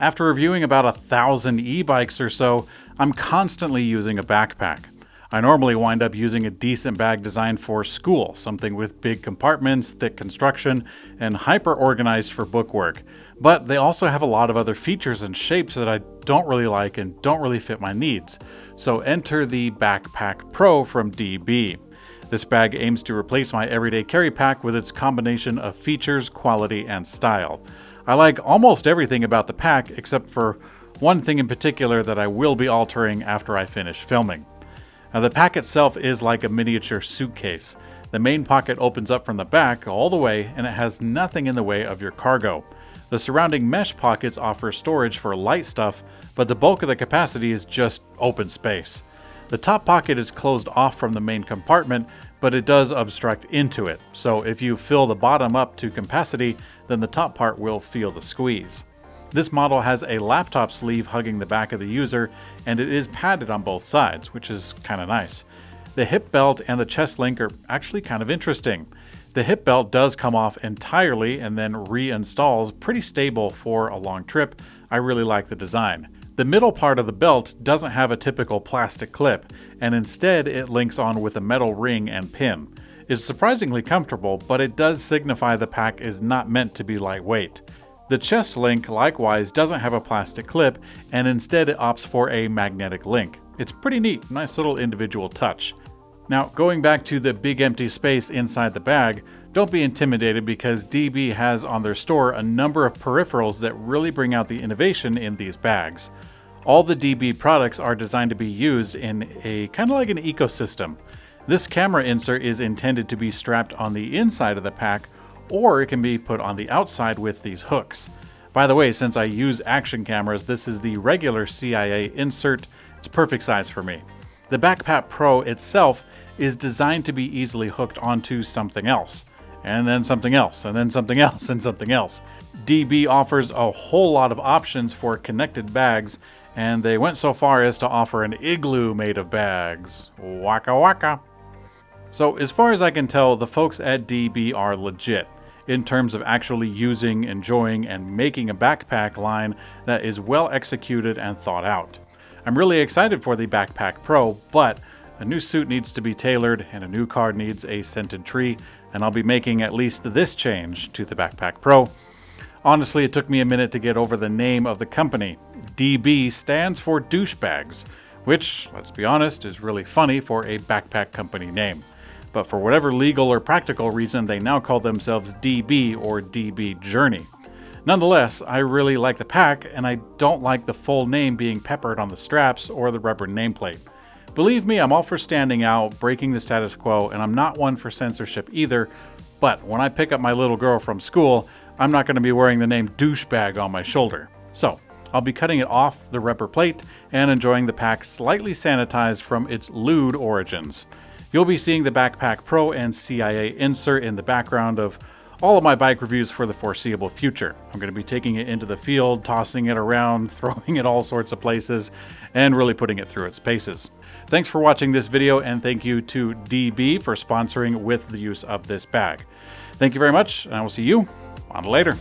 After reviewing about 1,000 e-bikes or so, I'm constantly using a backpack. I normally wind up using a decent bag designed for school, something with big compartments, thick construction, and hyper-organized for bookwork. But they also have a lot of other features and shapes that I don't really like and don't really fit my needs. So enter the Backpack Pro from DB. This bag aims to replace my everyday carry pack with its combination of features, quality, and style. I like almost everything about the pack except for one thing in particular that I will be altering after I finish filming. Now, the pack itself is like a miniature suitcase. The main pocket opens up from the back all the way, and it has nothing in the way of your cargo. The surrounding mesh pockets offer storage for light stuff, but the bulk of the capacity is just open space. The top pocket is closed off from the main compartment, but it does obstruct into it. So if you fill the bottom up to capacity, then the top part will feel the squeeze. This model has a laptop sleeve hugging the back of the user, and it is padded on both sides, which is kind of nice. The hip belt and the chest link are actually kind of interesting. The hip belt does come off entirely and then reinstalls, pretty stable for a long trip. I really like the design. The middle part of the belt doesn't have a typical plastic clip, and instead it links on with a metal ring and pin. It's surprisingly comfortable, but it does signify the pack is not meant to be lightweight. The chest link likewise doesn't have a plastic clip, and instead it opts for a magnetic link. It's pretty neat, nice little individual touch. Now, going back to the big empty space inside the bag, don't be intimidated because DB has on their store a number of peripherals that really bring out the innovation in these bags. All the DB products are designed to be used in a kind of like an ecosystem. This camera insert is intended to be strapped on the inside of the pack, or it can be put on the outside with these hooks. By the way, since I use action cameras, this is the regular CIA insert. It's perfect size for me. The Backpack Pro itself is designed to be easily hooked onto something else, and then something else, and then something else, and something else. DB offers a whole lot of options for connected bags, and they went so far as to offer an igloo made of bags. Waka waka. So as far as I can tell, the folks at DB are legit in terms of actually using, enjoying, and making a backpack line that is well executed and thought out. I'm really excited for the Backpack Pro, but a new suit needs to be tailored and a new car needs a scented tree, and I'll be making at least this change to the Backpack Pro. Honestly, it took me a minute to get over the name of the company. DB stands for douchebags, which, let's be honest, is really funny for a backpack company name. But for whatever legal or practical reason, they now call themselves DB or DB Journey. Nonetheless, I really like the pack, and I don't like the full name being peppered on the straps or the rubber nameplate. Believe me, I'm all for standing out, breaking the status quo, and I'm not one for censorship either, but when I pick up my little girl from school, I'm not going to be wearing the name douchebag on my shoulder. So, I'll be cutting it off the rubber plate and enjoying the pack slightly sanitized from its lewd origins. You'll be seeing the Backpack Pro and CIA insert in the background of all of my bike reviews for the foreseeable future. I'm going to be taking it into the field, tossing it around, throwing it all sorts of places, and really putting it through its paces. Thanks for watching this video, and thank you to DB for sponsoring with the use of this bag. Thank you very much, and I will see you on later.